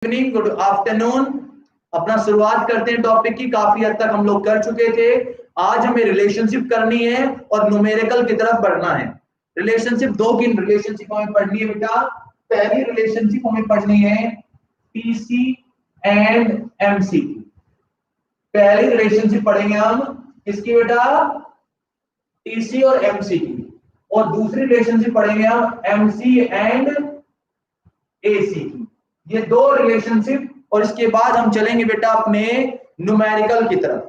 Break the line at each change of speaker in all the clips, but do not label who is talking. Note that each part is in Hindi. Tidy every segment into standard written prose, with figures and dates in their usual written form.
Evening, good afternoon. अपना शुरुआत करते हैं टॉपिक की। काफी हद तक हम लोग कर चुके थे। आज हमें रिलेशनशिप करनी है और न्यूमेरिकल की तरफ बढ़ना है। रिलेशनशिप दो की रिलेशनशिप हमें पढ़नी है बेटा। पहली रिलेशनशिप हमें पढ़नी है टीसी एंड एमसी की। पहली रिलेशनशिप पढ़ेंगे हम किसकी बेटा? टीसी और एमसी की। और दूसरी रिलेशनशिप पढ़ेंगे हम एमसी एंड एसी की। ये दो रिलेशनशिप, और इसके बाद हम चलेंगे बेटा अपने न्यूमेरिकल की तरफ।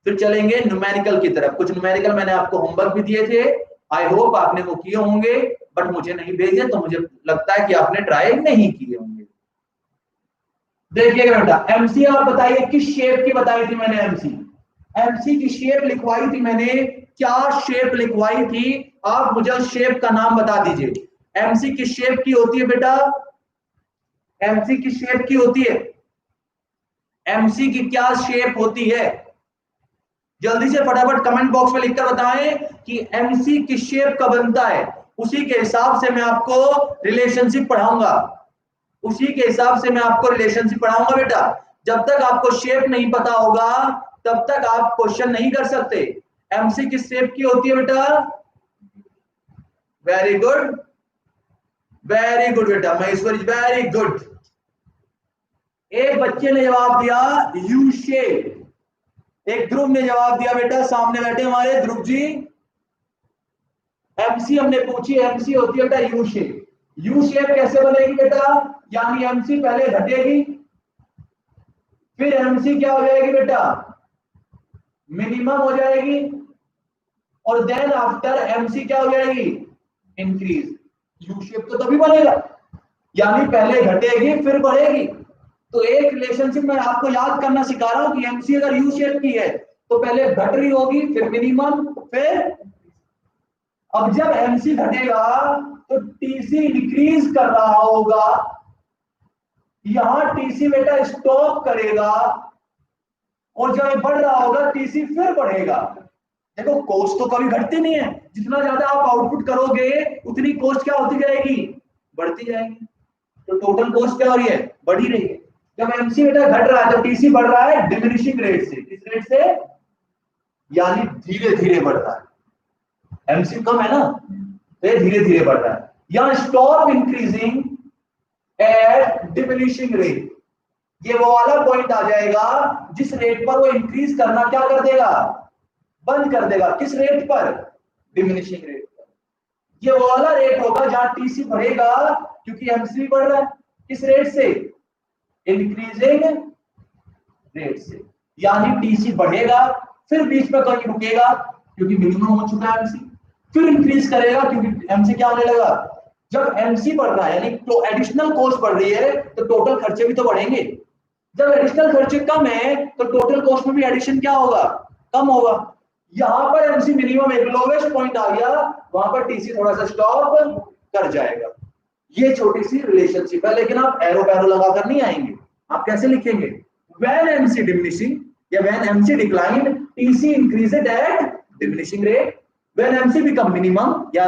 फिर चलेंगे न्यूमेरिकल की तरफ। कुछ न्यूमेरिकल मैंने आपको होमवर्क भी दिए थे, आई होप आपने वो किए होंगे, बट मुझे नहीं भेजे तो मुझे लगता है कि आपने ट्राई नहीं किए होंगे। देखिएगा बेटा, एमसी आप बताइए किस शेप की बताई थी मैंने? एमसी की शेप लिखवाई थी मैंने। क्या शेप लिखवाई थी? आप मुझे उस शेप का नाम बता दीजिए। एमसी की शेप की होती है बेटा, एमसी की शेप की होती है, एमसी की क्या शेप होती है? जल्दी से फटाफट कमेंट बॉक्स में लिखकर बताएं कि एमसी की शेप का बनता है। उसी के हिसाब से मैं आपको रिलेशनशिप पढ़ाऊंगा। उसी के हिसाब से मैं आपको रिलेशनशिप पढ़ाऊंगा बेटा। जब तक आपको शेप नहीं पता होगा तब तक आप क्वेश्चन नहीं कर सकते। एमसी किस शेप की होती है बेटा? वेरी गुड, वेरी गुड बेटा महेश्वरी, वेरी गुड। एक बच्चे ने जवाब दिया यू शेप। एक ध्रुव ने जवाब दिया बेटा, सामने बैठे हमारे ध्रुव जी। एमसी हमने पूछी, एमसी होती है बेटा यू शेप। यू शेप कैसे बनेगी बेटा? यानी एमसी पहले घटेगी, फिर एमसी क्या हो जाएगी बेटा? मिनिमम हो जाएगी, और देन आफ्टर एमसी क्या हो जाएगी? इंक्रीज। यू शेप तो तभी बनेगा, यानी पहले घटेगी फिर बढ़ेगी। तो एक रिलेशनशिप में आपको याद करना सिखा रहा हूं कि एमसी अगर यू शेप की है तो पहले घट रही होगी, फिर मिनिमम, फिर अब जब एमसी घटेगा तो टीसी इंक्रीज कर रहा होगा। यहां टीसी बेटा स्टॉप करेगा, और जब बढ़ रहा होगा टीसी फिर बढ़ेगा। देखो कॉस्ट तो कभी घटती नहीं है, जितना ज्यादा आप आउटपुट करोगे उतनी कॉस्ट क्या होती जाएगी? बढ़ती जाएगी। तो टोटल कॉस्ट क्या हो रही है? बढ़ ही रही है। जब एमसी बेटा घट रहा है तो टीसी बढ़ रहा है डिमिनिशिंग रेट से। किस रेट से? यानी धीरे धीरे बढ़ रहा है। एमसी कम है ना, तो ये धीरे धीरे बढ़ रहा है। यहां stop increasing at diminishing rate. ये वो वाला पॉइंट आ जाएगा जिस रेट पर वो इंक्रीज करना क्या कर देगा? बंद कर देगा। किस रेट पर? डिमिनिशिंग रेट पर। ये वो वाला रेट होगा जहां टीसी बढ़ेगा, क्योंकि एमसी बढ़ रहा है। किस रेट से? इंक्रीजिंग रेट से। यानी टीसी बढ़ेगा, फिर बीच में कहीं रुकेगा क्योंकि मिनिमम हो चुका है एमसी, फिर इंक्रीज करेगा क्योंकि एमसी क्या होने लगा? जब एमसी बढ़ रहा है यानी तो एडिशनल कॉस्ट बढ़ रही है, तो टोटल खर्चे भी तो बढ़ेंगे। जब एडिशनल खर्चे कम है तो टोटल कॉस्ट में भी एडिशन क्या होगा? कम होगा। यहां पर एमसी मिनिमम एक लोवेस्ट पॉइंट आ गया, वहां पर टीसी थोड़ा सा स्टॉप कर जाएगा। ये छोटी सी रिलेशनशिप है, लेकिन आप एरो पैरो लगाकर नहीं आएंगे। आप कैसे लिखेंगे? when MC diminishing या when MC declined, TC increased at diminishing rate. When MC become minimum या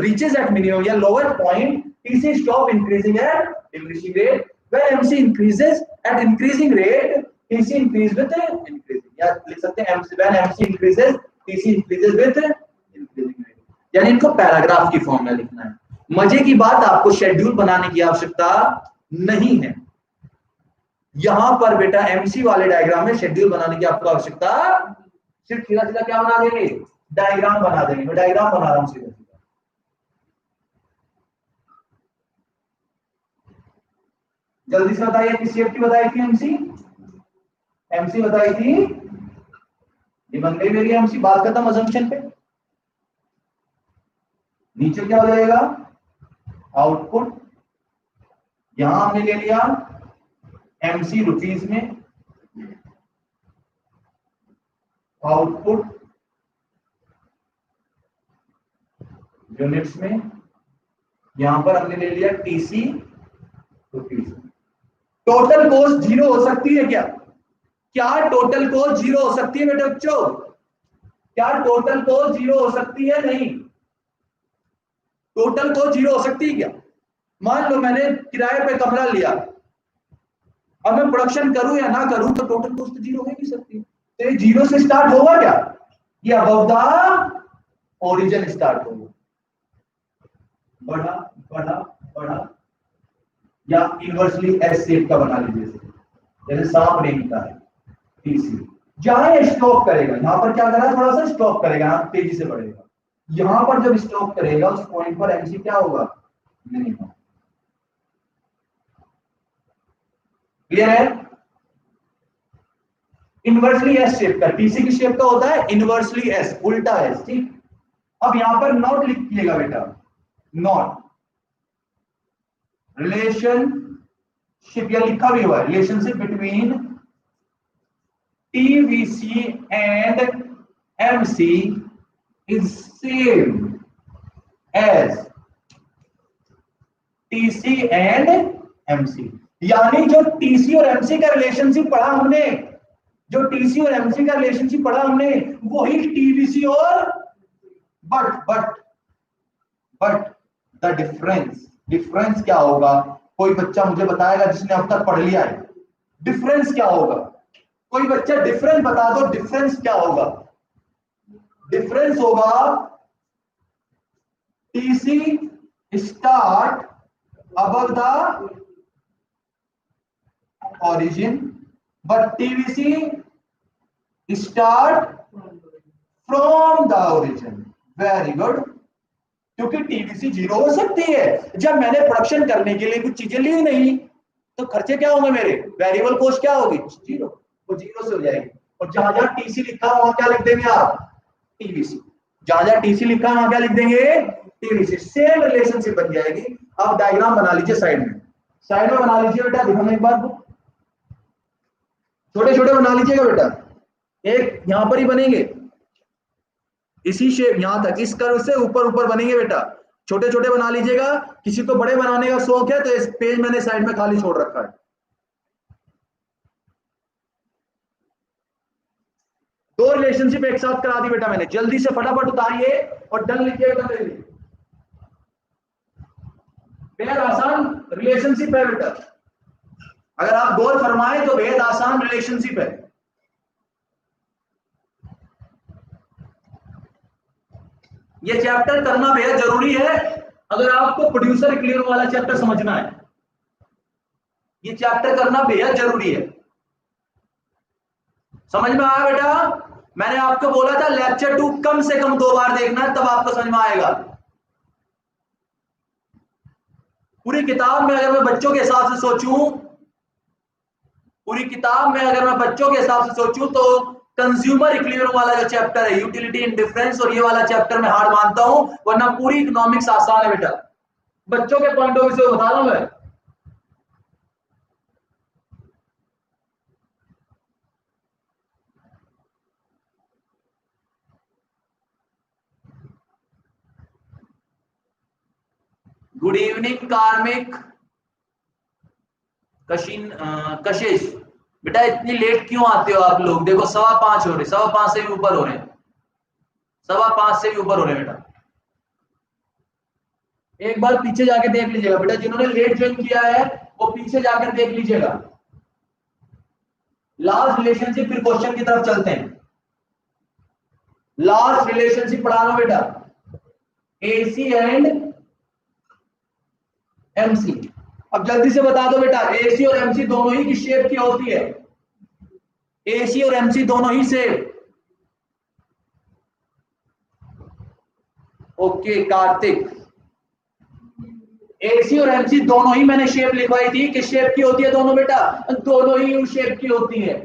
reaches at minimum या lower point, TC stop increasing at diminishing rate. When MC increases at increasing rate, TC increase with increasing. या लिख सकते हैं MC when MC increases, TC increases with increasing rate. यानी इनको पैराग्राफ की फॉर्म में लिखना है। मजे की बात, आपको शेड्यूल बनाने की आवश्यकता नहीं है। यहां पर बेटा एमसी वाले डायग्राम में शेड्यूल बनाने की आपको आवश्यकता, सिर्फ सीधा सीधा क्या बना देंगे? डायग्राम बना देंगे। मैं डायग्राम बना रहा हूं सीधा सीधा। जल्दी से बताइए किस शेप की बताई थी एमसी? एमसी बताई थी, ये बन गई मेरी एमसी। बात खत्म अजम्पशन पे। नीचे क्या हो जाएगा? आउटपुट। यहां हमने ले लिया एमसी रुपीज में, आउटपुट यूनिट्स में, यहां पर हमने ले लिया टीसी रुपीज में। टोटल कॉस्ट जीरो हो सकती है क्या? क्या टोटल कॉस्ट जीरो हो सकती है बेटा बच्चों? क्या टोटल कॉस्ट जीरो हो सकती है? नहीं। टोटल कॉस्ट जीरो हो सकती है क्या? मान लो मैंने किराए पे कमरा लिया, अब मैं प्रोडक्शन करूं या ना करूं तो टोटल कॉस्ट जीरो हो नहीं सकती, तो ये जीरो से स्टार्ट होगा क्या, ये अबव द ओरिजिन स्टार्ट होगा, बढ़ा बढ़ा बढ़ा, या इनवर्सली एस शेप का बना लीजिए, जैसे सांप रेंग का है टीसी, जहां ये स्टॉप करेगा, यहां पर क्या करेगा, थोड़ा सा स्टॉप करेगा, यहां तेजी से बढ़ेगा, यहां पर जब स्टॉप करेगा उस पॉइंट पर एमसी क्या होगा, मिनिमम। क्लियर है, इनवर्सली एस शेप का, टीसी की शेप का होता है इनवर्सली एस, उल्टा एस, ठीक। अब यहां पर नॉट लिखिएगा बेटा, नॉट रिलेशनशिप, या लिखा भी हुआ है, relationship between TVC and MC is same as TC and MC, यानी जो टीसी और एमसी का रिलेशनशिप पढ़ा हमने, जो टीसी और एमसी का रिलेशनशिप पढ़ा हमने, वही टीवीसी और बट द डिफरेंस क्या होगा, कोई बच्चा मुझे बताएगा जिसने अब तक पढ़ लिया है, डिफरेंस क्या होगा, कोई बच्चा डिफरेंस बता दो, डिफरेंस क्या होगा, डिफरेंस होगा TC start above the origin but TVC start from the origin, very good, क्योंकि टीवीसी जीरो हो सकती है, जब मैंने प्रोडक्शन करने के लिए कुछ चीजें ली नहीं तो खर्चे क्या होंगे मेरे, वेरिएबल कॉस्ट क्या होगी, जीरो, वो जीरो से हो जाएगी, और जहां जहां टीसी लिखा है वहां क्या लिख देंगे आप, टीवीसी, जहां जहां टीसी लिखा है वहां क्या लिख देंगे, टीवीसी, सेम रिलेशनशिप बन जाएगी। अब डायग्राम बना लीजिए साइड में बना लीजिए बेटा, दिखाना एक बार, छोटे छोटे बना लीजिएगा बेटा, एक यहां पर ही बनेंगे, इसी शेप यहां तक, इस कर्व से ऊपर ऊपर बनेंगे बेटा, छोटे छोटे बना लीजिएगा, किसी को बड़े बनाने का शौक है तो इस पेज मैंने साइड में खाली छोड़ रखा है। दो रिलेशनशिप एक साथ करा दी बेटा मैंने, जल्दी से फटाफट उतारिए और डन लिखिएगा मेरे लिए, बेहद आसान रिलेशनशिप है बेटा, अगर आप गौर फरमाएं तो बेहद आसान रिलेशनशिप है। ये चैप्टर करना बेहद जरूरी है अगर आपको प्रोड्यूसर इक्विलिब्रियम वाला चैप्टर समझना है, ये चैप्टर करना बेहद जरूरी है। समझ में आया बेटा, मैंने आपको बोला था लेक्चर 2 कम से कम 2 बार देखना है तब आपको समझ में आएगा। पूरी किताब में अगर मैं बच्चों के हिसाब से सोचूं, पूरी किताब में अगर मैं बच्चों के हिसाब से सोचूं तो कंज्यूमर इक्विलिब्रियम वाला जो चैप्टर है, यूटिलिटी इंडिफरेंस, और ये वाला चैप्टर मैं हार्ड मानता हूं, वरना पूरी इकोनॉमिक्स आसान है बेटा, बच्चों के पॉइंट ऑफ व्यू से बता रहा हूं मैं। गुड इवनिंग कार्मिक कशिश, बेटा इतनी लेट क्यों आते हो आप लोग, देखो 5:15 हो रहे, 5:15 से भी ऊपर हो रहे हैं, 5:15 से भी ऊपर हो रहे हैं बेटा। एक बार पीछे जाके देख लीजिएगा बेटा, जिन्होंने लेट ज्वाइन किया है वो पीछे जाकर देख लीजिएगा। लास्ट रिलेशनशिप, फिर क्वेश्चन की तरफ चलते हैं। लास्ट रिलेशनशिप पढ़ा रहा हूं बेटा, एसी एंड एमसी। अब जल्दी से बता दो बेटा, एसी और एमसी दोनों ही की शेप क्या होती है, एसी और एमसी दोनों ही शेप, ओके कार्तिक, एसी और एमसी दोनों ही मैंने शेप लिखवाई थी, किस शेप की होती है दोनों बेटा, दोनों ही उस शेप की होती है,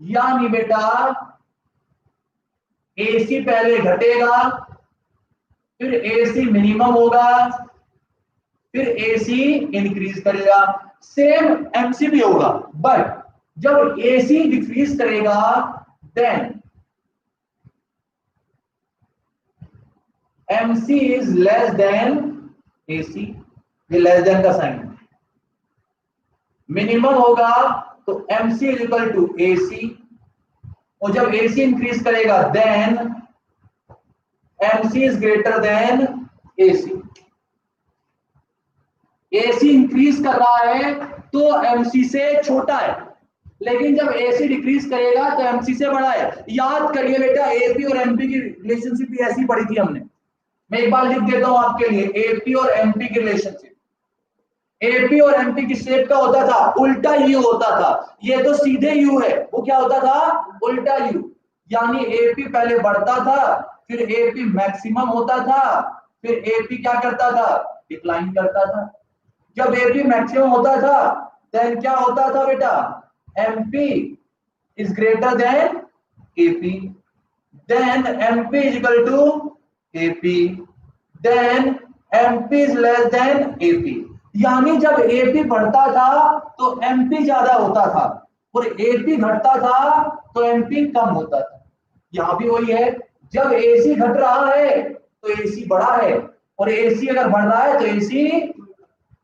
यानी बेटा एसी पहले घटेगा, फिर एसी मिनिमम होगा, फिर एसी इंक्रीज करेगा, सेम एमसी भी होगा, बट जब एसी डिक्रीज करेगा then MC is less than AC, ये लेस देन का साइन, मिनिमम होगा तो MC is equal to AC, और जब एसी इंक्रीज करेगा then MC is greater than AC, AC increase कर रहा है तो एमसी से छोटा है, लेकिन जब एसी डिक्रीज करेगा तो एमसी से बड़ा है। याद करिए बेटा, एपी और एमपी की रिलेशनशिप ऐसी पढ़ी थी हमने। मैं एक बार लिख देता हूं आपके लिए, एपी और एमपी की रिलेशनशिप। एपी और एमपी की शेप का होता था उल्टा यू होता था। ये तो सीधे यू है, वो क्या होता था, उल्टा यू। यानी एपी पहले बढ़ता था, फिर एपी मैक्सिमम होता था, फिर एपी क्या करता था, डिक्लाइन करता था। जब एपी मैक्सिमम होता था देन क्या होता था बेटा, MP is greater than AP, then MP is equal to AP, then MP is less than AP. यानी जब एपी बढ़ता था तो एमपी ज्यादा होता था, और एपी घटता था तो एमपी कम होता था। यहां भी वही है, जब एसी घट रहा है तो एसी बड़ा है, और एसी अगर बढ़ रहा है तो एसी,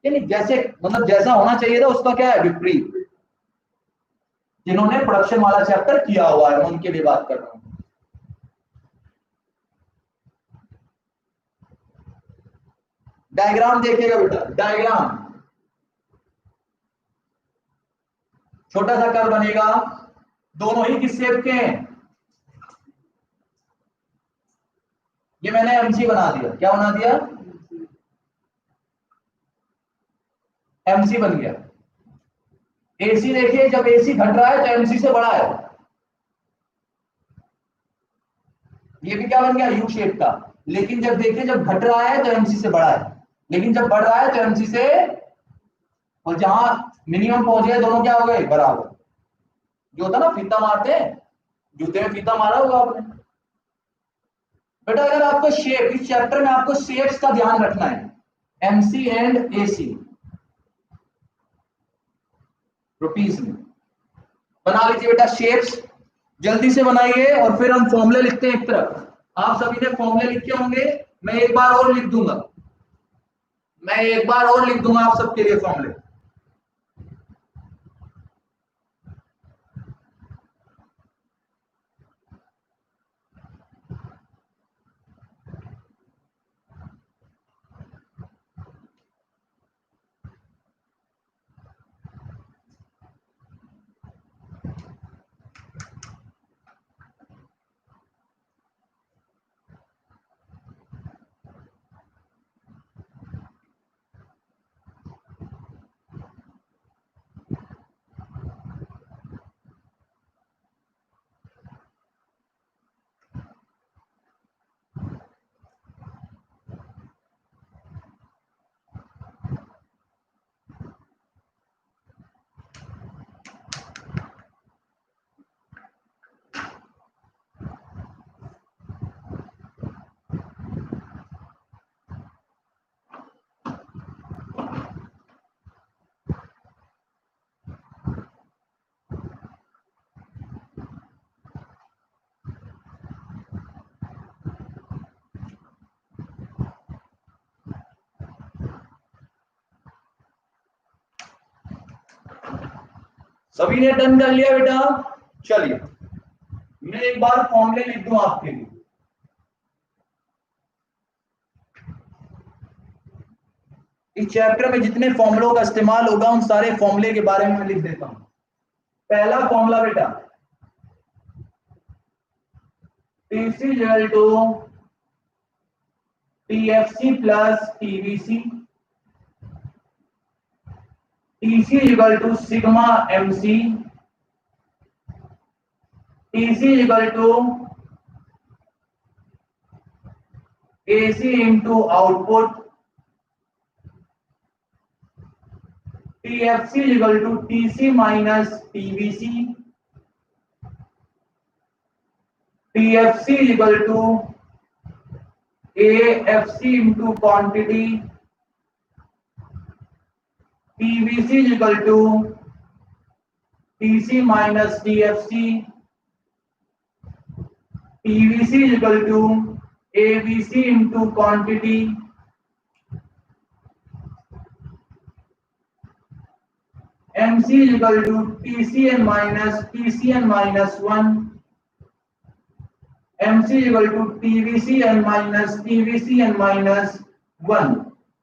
यानी जैसे मतलब जैसा होना चाहिए था उसका क्या है, विपरीत। जिन्होंने प्रोडक्शन वाला चैप्टर किया हुआ है मैं उनके लिए बात कर रहा हूं। डायग्राम देखिएगा बेटा, डायग्राम छोटा सा कर्व बनेगा, दोनों ही किस शेप के हैं, ये मैंने एमसी बना दिया। क्या बना दिया, एमसी बन गया। एसी देखिए, जब एसी घट रहा है तो एमसी से बड़ा है, ये भी क्या बन गया, यू शेप का। लेकिन जब देखिए जब घट रहा है तो एमसी से बड़ा है, लेकिन जब बढ़ रहा है तो एमसी से, और जहां मिनिमम पहुंच गए दोनों क्या हो गए, बराबर। जो होता ना फीता मारते हैं, जूते में फीता मारा होगा आपने बेटा। अगर आपको शेप, इस चैप्टर में आपको शेप्स का ध्यान रखना है, एमसी एंड एसी रुपीस में। बना लीजिए बेटा शेप्स, जल्दी से बनाइए, और फिर हम फॉर्मूले लिखते हैं एक तरफ। आप सभी ने फॉर्मूले लिखे होंगे, मैं एक बार और लिख दूंगा, मैं एक बार और लिख दूंगा आप सबके लिए फॉर्मूले। सभी ने डन कर लिया बेटा। चलिए मैं एक बार फॉर्मूले लिख दूं आपके लिए। इस चैप्टर में जितने फॉर्मूलों का इस्तेमाल होगा उन सारे फॉर्मूले के बारे में मैं लिख देता हूं। पहला फॉर्मूला बेटा, TC equal to TFC plus TVC, TC equal to sigma MC, TC equal to AC into output, TFC equal to TC minus TVC, TFC equal to AFC into quantity, TVC equal to TC minus TFC, TVC equal to ABC into quantity, MC equal to TCN minus 1, MC equal to TVCN minus 1।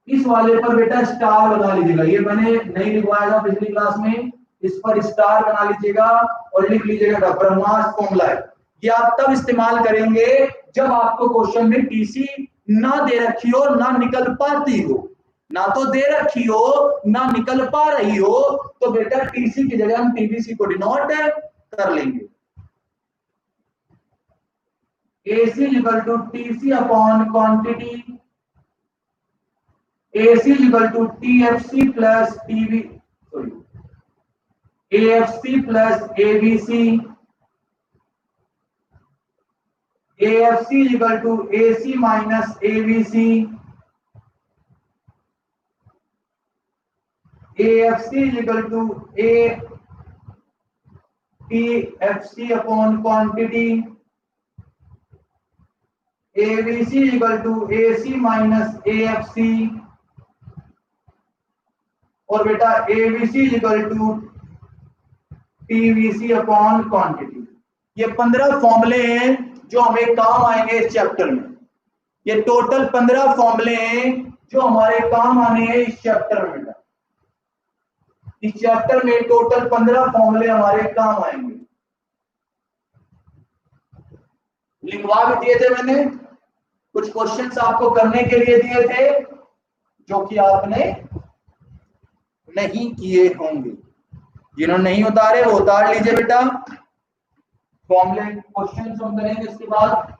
इस वाले पर बेटा स्टार बना लीजिएगा, ये मैंने नहीं लिखवाया था पिछली क्लास में, इस पर स्टार बना लीजिएगा और लिख लीजिएगा ब्रह्मास्त्र फॉर्मूला है। ये आप तब इस्तेमाल करेंगे जब आपको क्वेश्चन में टीसी ना दे रखी हो, ना निकल पाती हो, ना तो दे रखी हो ना निकल पा रही हो, तो बेटा टीसी की जगह हम टीबीसी को डिनोट कर लेंगे। AC equal to TC upon quantity, AC equal to TFC plus TV sorry AFC plus ABC, AFC equal to AC minus ABC, AFC equal to TFC upon quantity, ABC equal to AC minus AFC, और बेटा ABC equal to TVC upon quantity. ये 15 फॉर्मूले हैं जो हमें काम आएंगे इस चैप्टर में। ये टोटल 15 फॉर्मूले हैं जो हमारे काम आने हैं इस चैप्टर में। इस चैप्टर में टोटल 15 फॉर्मूले हमारे काम आएंगे। लिखवा भी दिए थे मैंने, कुछ क्वेश्चंस आपको करने के लिए दिए थे जो कि आपने नहीं किए होंगे। जिन्होंने नहीं उतारे वो उतार लीजिए बेटा। फॉर्मूले क्वेश्चंस हम करेंगे इसके बाद।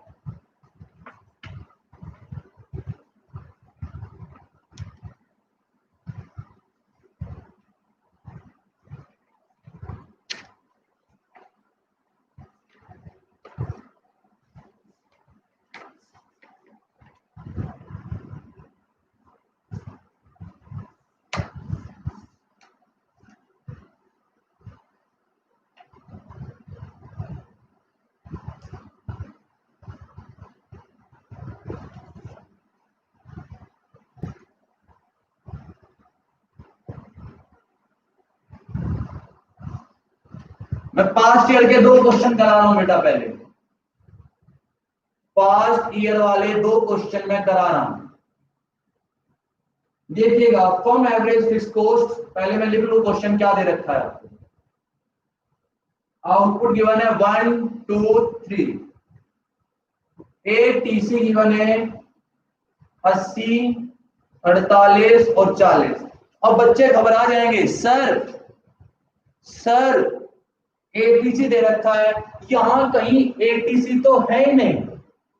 मैं पास्ट ईयर के 2 क्वेश्चन करा रहा हूं बेटा। पहले पास्ट ईयर वाले 2 क्वेश्चन मैं करा रहा हूं। देखिएगा, फर्म एवरेज फिक्स कॉस्ट, पहले मैं लिख लूं क्वेश्चन क्या दे रखा है आपको। आउटपुट गिवन है 1 2 3, टीसी गिवन है 80 48 और 40। अब बच्चे घबरा जाएंगे, सर एटीसी दे रखा है, यहां कहीं एटीसी तो है ही नहीं,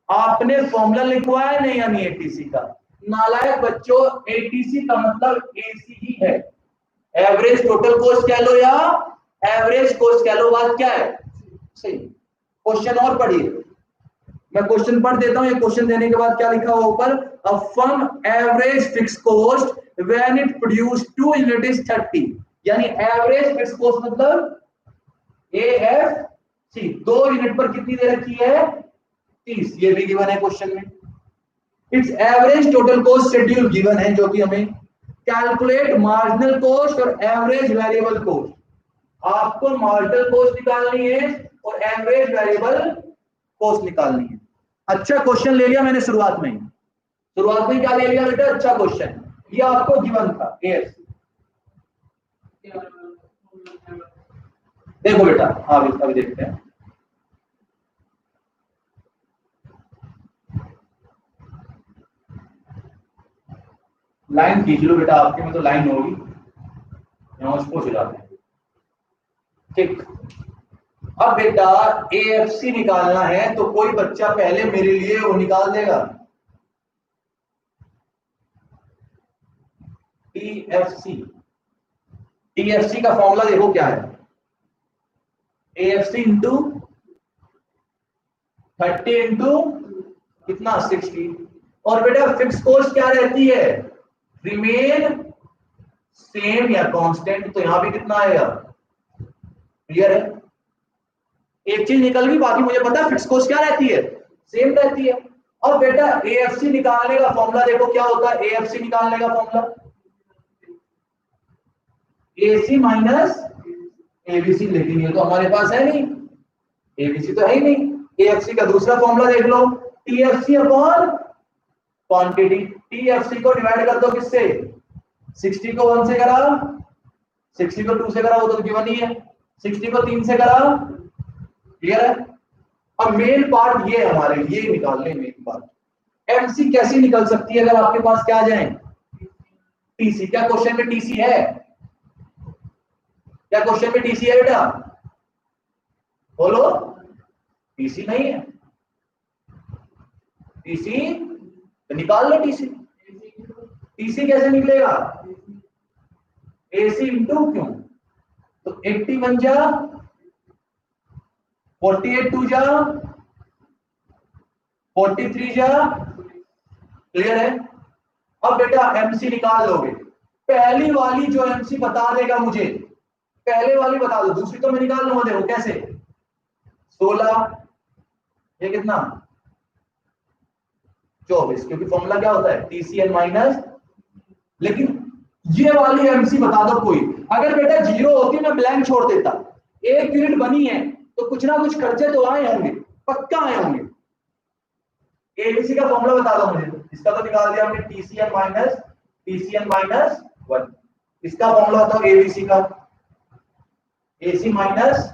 आपने फॉर्मूला लिखवाया नहीं यानी एटीसी का। नालायक बच्चों, एटीसी का मतलब एसी ही है। एवरेज टोटल कॉस्ट कह लो या एवरेज कॉस्ट कह लो, बात क्या है सही। क्वेश्चन और पढ़िए, मैं क्वेश्चन पढ़ देता हूं। ये क्वेश्चन देने के बाद क्या लिखा हुआ ऊपर, a firm average fix cost when it produce 2 unit is 30, यानी एवरेज फिक्स कॉस्ट मतलब AFC 2 यूनिट पर कितनी दे रखी है 30, ये भी गिवन है क्वेश्चन में। It's average total cost schedule given है, जो कि हमें कैलकुलेट मार्जिनल कॉस्ट और एवरेज वेरिएबल कॉस्ट। आपको मार्जिनल कॉस्ट निकालनी है और एवरेज वेरिएबल कॉस्ट निकालनी है। अच्छा क्वेश्चन ले लिया मैंने शुरुआत में क्या ले लिया बेटा, अच्छा क्वेश्चन, ये आपको गिवन था AFC। देखो बेटा, हाँ अभी देखते हैं। लाइन खींच लो बेटा, आपके में तो लाइन होगी, यहां उसको चलाते हैं। ठीक, अब बेटा AFC निकालना है, तो कोई बच्चा पहले मेरे लिए वो निकाल देगा TFC का फॉर्मूला देखो क्या है, AFC इंटू 30 इंटू कितना 60। और बेटा फिक्स कॉस्ट क्या रहती है, रिमेन सेम या कांस्टेंट, तो यहां भी कितना आएगा, क्लियर है। एक चीज निकल गई, बाकी मुझे पता है फिक्स कॉस्ट क्या रहती है, सेम रहती है। और बेटा AFC निकालने का फॉर्मूला देखो क्या होता है, AFC निकालने का फॉर्मूला AC माइनस ABC, लेकिन ये तो हमारे पास है नहीं, ABC तो है ही नहीं। AFC का दूसरा फॉर्मूला देख लो, TFC अपॉन क्वांटिटी। TFC को डिवाइड कर दो किससे, 60 को 1 से करा, 60 को 2 से करा, वो तो गिवन ही है, 60 को 3 से करा, क्लियर है। अब मेन पार्ट ये हमारे ये निकाल लें, मेन पार्ट एमसी कैसी निकल सकती है अगर आपके पास क्या आ जाए, टीसी। क्या क्वेश्चन में टीसी है, क्या क्वेश्चन में टीसी है बेटा, बोलो, टीसी नहीं है, टीसी तो निकाल लो टीसी। टीसी कैसे निकलेगा, एसी इंटू क्यों, तो 81 जा 48 2 जा 43 जा, क्लियर है। अब बेटा एमसी निकाल लोगे, पहली वाली जो एमसी बता देगा मुझे, पहले वाली बता दो, दूसरी तो मैं निकाल लूंगा, देखो कैसे, 16 ये कितना 24, क्योंकि फॉर्मूला क्या होता है TCN माइनस, लेकिन ये वाली एमसी बता दो कोई, अगर बेटा 0 होती मैं ब्लैंक छोड़ देता, एक यूनिट बनी है तो कुछ ना कुछ खर्चे तो आए होंगे, पक्का आए होंगे। एबीसी का फॉर्मूला बता दो मुझे, इसका तो निकाल दिया हमने TCN माइनस 1, इसका फॉर्मूला बताओ एबीसी का, AC माइनस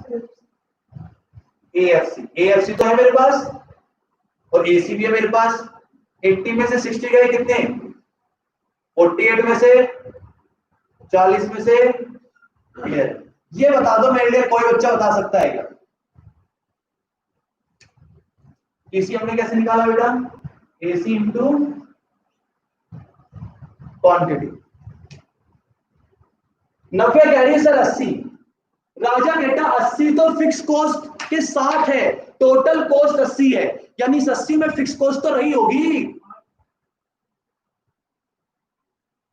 AFC तो है मेरे पास और AC भी है मेरे पास। 80 में से 60 गए कितने, 48 में से 40 में से, क्लियर। ये बता दो मेरे लिए, कोई बच्चा बता सकता है क्या, AC हमने कैसे निकाला बेटा, AC इंटू क्वांटिटी। नफे कह रही है सर 80, राजा बेटा 80 तो फिक्स कॉस्ट के साथ है, टोटल कॉस्ट 80 है, यानी 80 में फिक्स कॉस्ट तो रही होगी।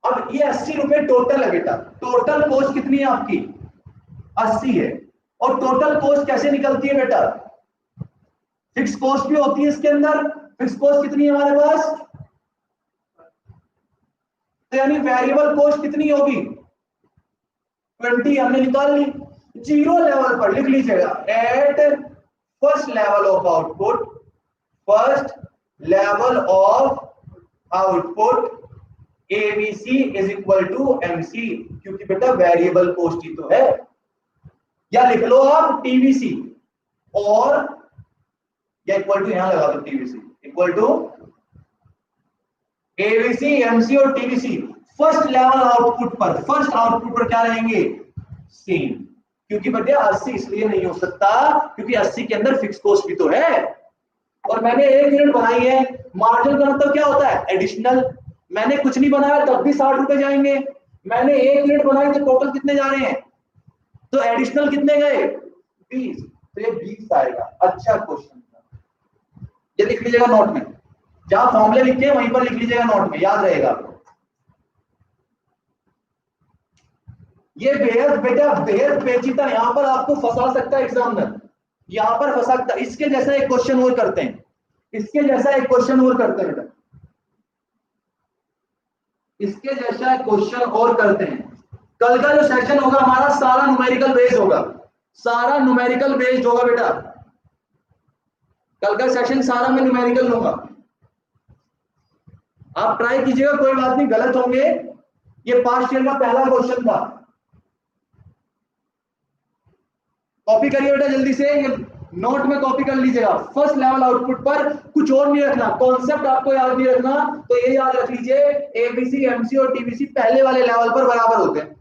अब ये 80 रुपए टोटल है बेटा, टोटल कॉस्ट कितनी है आपकी 80 है, और टोटल कॉस्ट कैसे निकलती है बेटा, फिक्स कॉस्ट भी होती है इसके अंदर, फिक्स कॉस्ट कितनी है हमारे पास, तो यानी वेरिएबल कॉस्ट कितनी होगी 20, हमने निकाल ली। 0 लेवल पर लिख लीजिएगा, at first level of output, first level of output ABC is equal to MC, क्योंकि बेटा वेरिएबल कॉस्ट ही तो है, या लिख लो आप TVC, और या इक्वल टू यहां लगा दो, TVC equal to ABC MC और TVC फर्स्ट लेवल आउटपुट पर, फर्स्ट आउटपुट पर क्या रहेंगे सेम, क्योंकि बेटा 80 इसलिए नहीं हो सकता क्योंकि 80 के अंदर फिक्स कॉस्ट भी तो है, और मैंने एक यूनिट बनाई है, मार्जिन का मतलब क्या होता है एडिशनल, मैंने कुछ नहीं बनाया तब भी 60 रुपए जाएंगे, मैंने एक यूनिट बनाई तो टोटल कितने जा रहे हैं, तो एडिशनल कितने गए 20, तो ये 20 आएगा। अच्छा क्वेश्चन, ये लिख लीजिएगा नोट में, जहां फॉर्मूले लिखे हैं वहीं पर लिख लीजिएगा नोट में, याद रहेगा। ये बेहद बेटा बेहद पेचीदा, यहां पर आपको फंसा सकता है एग्जामिनर, यहां पर फंसा सकता है। इसके जैसा एक क्वेश्चन और करते हैं, इसके जैसा एक क्वेश्चन और करते हैं बेटा, इसके जैसा एक क्वेश्चन और करते हैं। कल का जो सेशन होगा हमारा सारा न्यूमेरिकल बेस्ड होगा, सारा न्यूमेरिकल बेस्ड होगा बेटा, कल का सेशन सारा मैं न्यूमेरिकल लूंगा, आप ट्राई कीजिएगा, कोई बात नहीं गलत होंगे, ये पास्ट ईयर का पहला क्वेश्चन था। कॉपी करिए बेटा जल्दी से, ये नोट में कॉपी कर लीजिएगा। फर्स्ट लेवल आउटपुट पर कुछ और नहीं रखना, कॉन्सेप्ट आपको याद नहीं रखना तो ये याद रख लीजिए, एबीसी एमसी और टीबीसी पहले वाले लेवल पर बराबर होते हैं।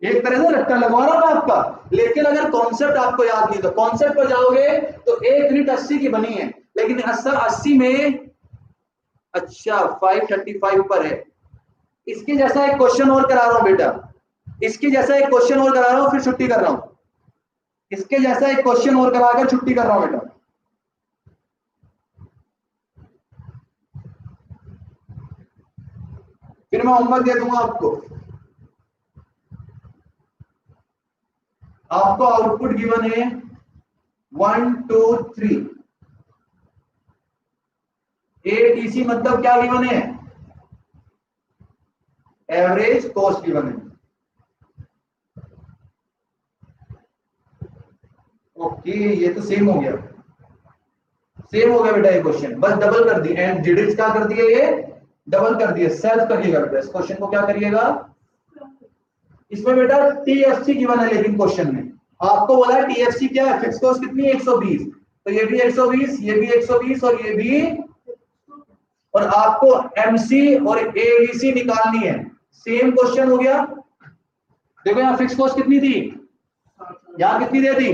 एक तरह से रट्टा लगवा रहा हूं आपका, लेकिन अगर कॉन्सेप्ट आपको याद नहीं तो कॉन्सेप्ट पर जाओगे तो एक यूनिट 80 की बनी है, लेकिन 80 में अच्छा 535 पर है। इसके जैसा एक क्वेश्चन और करा रहा हूं बेटा, इसके जैसा एक क्वेश्चन और करा रहा हूं, फिर छुट्टी कर रहा हूं। इसके जैसा एक क्वेश्चन और कराकर छुट्टी कर रहा हूं बेटा। फिर मैं होमवर्क दे दूंगा आपको। आपको आउटपुट गिवन है 1 2 3, एटीसी मतलब क्या गिवन है, एवरेज कॉस्ट गिवन है। ओके ये तो सेम हो गया, सेम हो गया बेटा ये क्वेश्चन, बस डबल कर दी, एंड डिजिट्स क्या कर दिए, ये डबल कर दिए, सेल्फ करिएगा बेटा इस क्वेश्चन को, क्या करिएगा। इसमें बेटा टीएफसी गिवन है, लेकिन क्वेश्चन में आपको बोला है टीएफसी क्या है, फिक्स कॉस्ट कितनी है 120, तो ये भी 120, ये भी 120 और ये भी, और आपको एमसी और एबीसी निकालनी है, सेम क्वेश्चन हो गया। देखो यहाँ फिक्स कॉस्ट कितनी थी, यहाँ कितनी दे दी,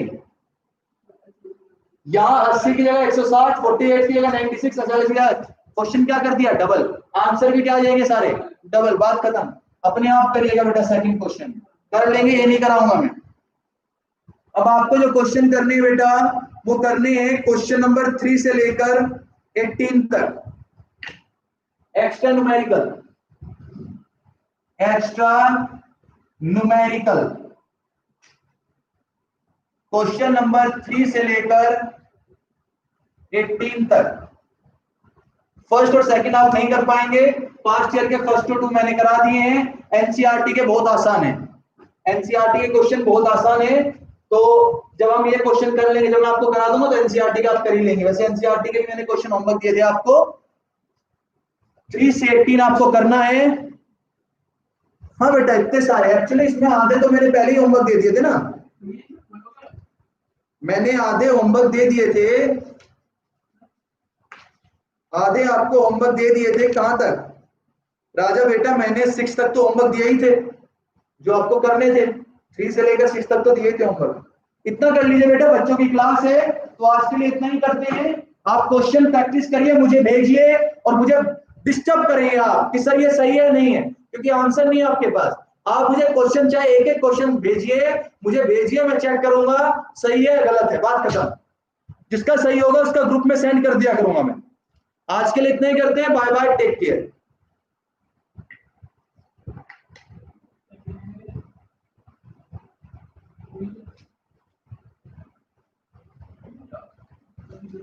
यहाँ 80 की जगह 160, 48 की जगह 96, 40 की जगह, क्वेश्चन क्या कर दिया, डबल, आंसर भी क्या आ जाएंगे सारे डबल, बात खत्म। अपने आप करिएगा बेटा, सेकंड क्वेश्चन कर लेंगे, ये नहीं कराऊंगा मैं। अब आपको जो क्वेश्चन करने हैं बेटा, वो करने हैं क्वेश्चन नंबर 3 से लेकर 18 तक, extra numerical, extra numerical, question number 3 से लेकर 18 तक। फर्स्ट और सेकंड आप नहीं कर पाएंगे, पास्ट ईयर के फर्स्ट टू मैंने करा दिए हैं, एनसीईआरटी के बहुत आसान है, एनसीईआरटी के क्वेश्चन बहुत आसान है, तो जब हम ये क्वेश्चन कर लेंगे, जब मैं आपको करा दूंगा तो एनसीईआरटी का आप कर ही लेंगे। वैसे एनसीईआरटी के भी मैंने क्वेश्चन होमवर्क दिए थे आपको, 3 से 18 आपको करना है। हाँ बेटा इतने सारे, एक्चुअली इसमें आधे तो मैंने पहले ही होमवर्क दे दिए थे ना, मैंने आधे होमवर्क दे दिए थे, आधे आपको होमवर्क दे दिए थे। कहां तक राजा बेटा, मैंने 6 तक तो होमवर्क दिए ही थे जो आपको करने थे, 3 से लेकर 6 तक तो दिए थे होमवर्क। इतना कर लीजिए बेटा, बच्चों की क्लास है तो आज के लिए इतना ही करते हैं। आप क्वेश्चन प्रैक्टिस करिए, मुझे भेजिए और मुझे डिस्टर्ब करिए आप कि सर ये सही है नहीं है, क्योंकि आंसर नहीं है आपके पास। आप मुझे क्वेश्चन, चाहे एक एक क्वेश्चन भेजिए, मुझे भेजिए, मैं चेक करूंगा सही है गलत है, बात खत्म। जिसका सही होगा उसका ग्रुप में सेंड कर दिया करूंगा मैं। आज के लिए इतना ही करते हैं, बाय बाय, टेक केयर।